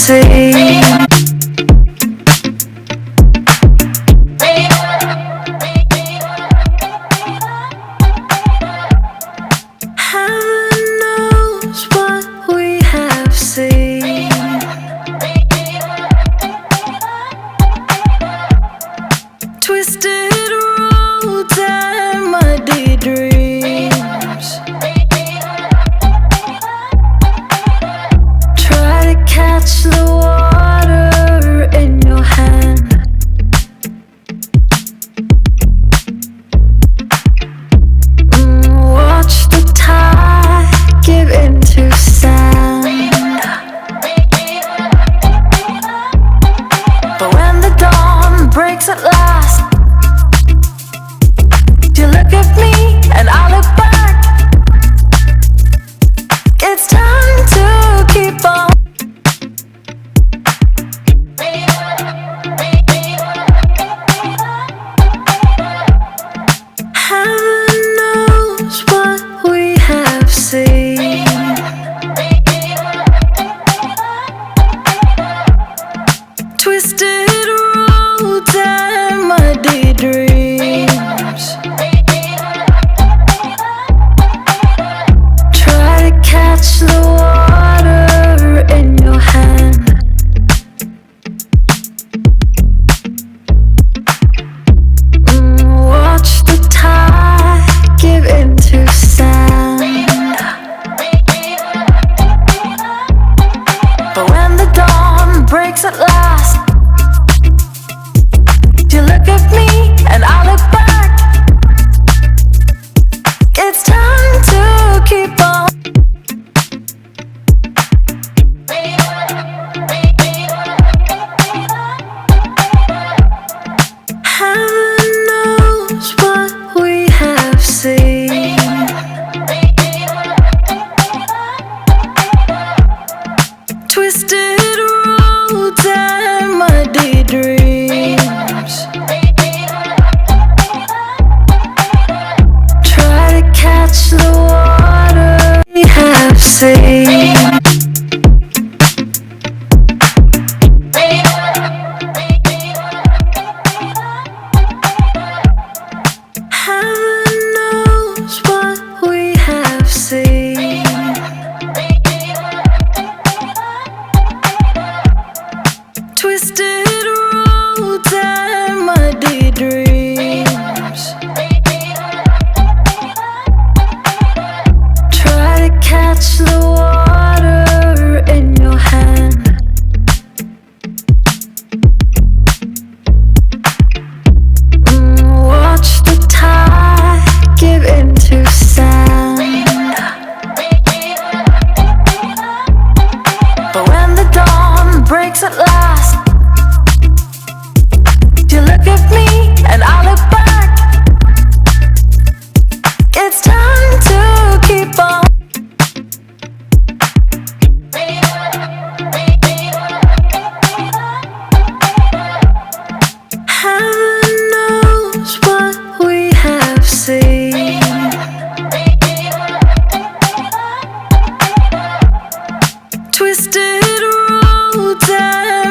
seen. Heaven knows what we have seen. Twisted roads and muddy dreams. Try to catch the water in your hand. Watch the tide give into sand. But when the dawn breaks at last, you look at me and I look back. It's time to keep on. Heaven knows what we have seen. Twisted roads and muddy dreams. Try to catch the water in your hand. Watch the tide give into sand. But when the dawn breaks at last, you look at me and I look back. It's time to keep on. Heaven knows what we have seen. Twisted roads and muddy dreams. Try to catch the water we have seen. Heaven knows what we have seen. Twisted roads and muddy dreams. Try to catch the water in your hand. Watch the tide give into sand. But when the dawn breaks at last, you look at me and I look back. It's time to keep on. Heaven knows what we have seen. Twisted roads and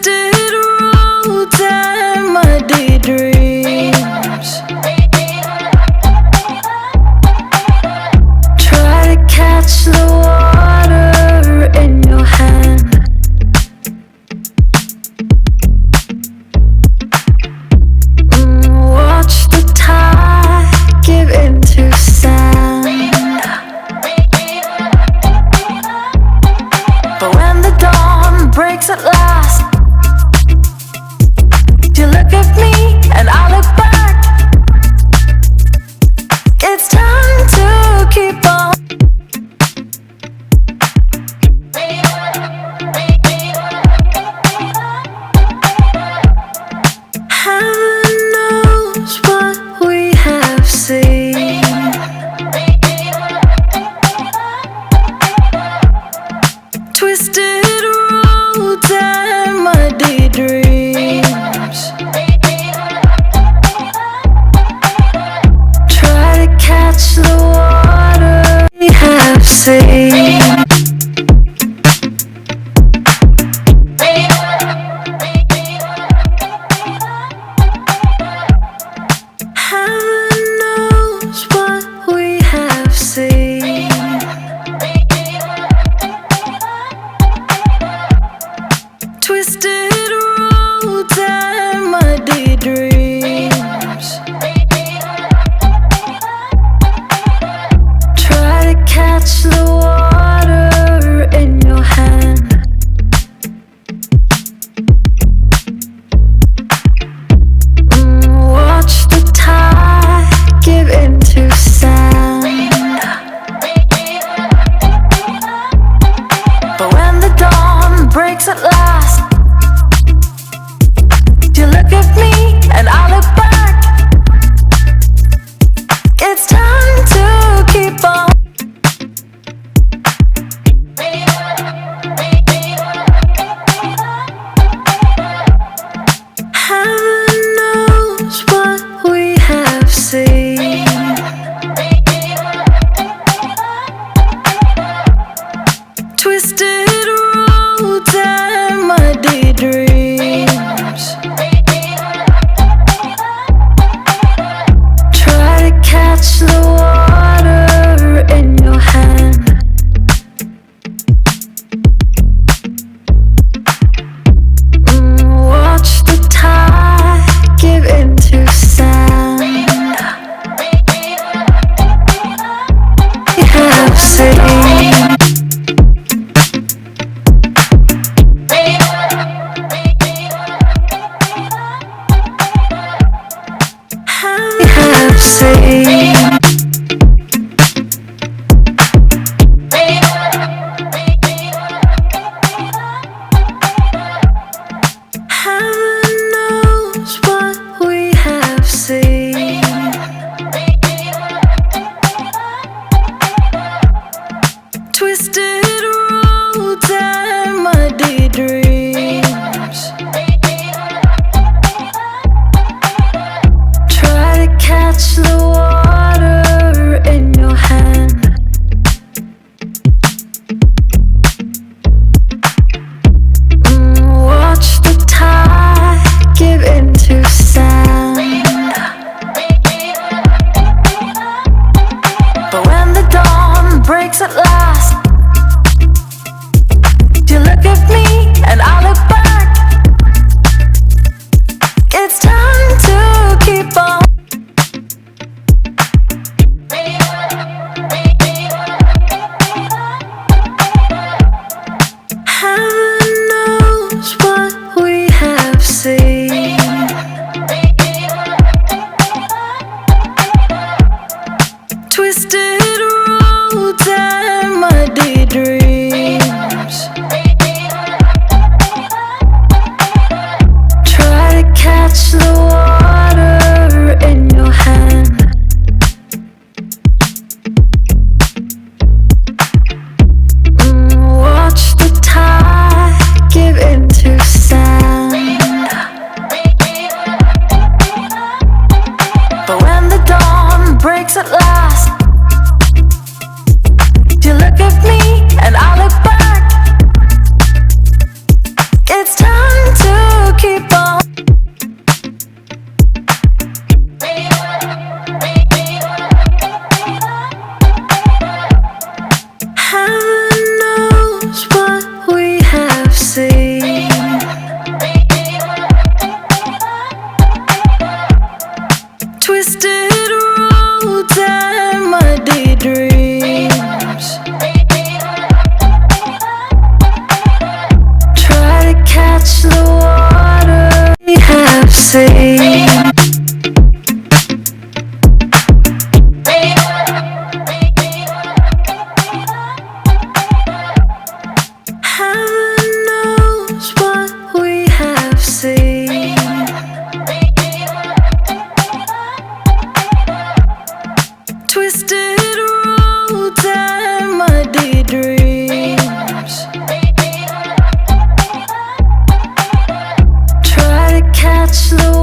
Twisted roads and muddy dreams. Try to catch the water in your hand. Watch the tide give into sand. But when the dawn breaks at last, you look at me and I look back. It's time to keep on. Heaven knows what we have seen. Twisted roads and muddy dreams. Try to catch the water we have seen. Heaven knows what we have seen. Twisted roads and muddy dreams. Try to catch the water in your hand. Watch the tide give into sand. But when the dawn breaks at last, you look at me and I look back. It's time to keep on. Heaven knows what we have seen. Twisted roads and muddy dreams. Try to catch the water in your hand. Watch the tide seen. Heaven knows what we have seen. Twisted roads and muddy dreams. Try to catch the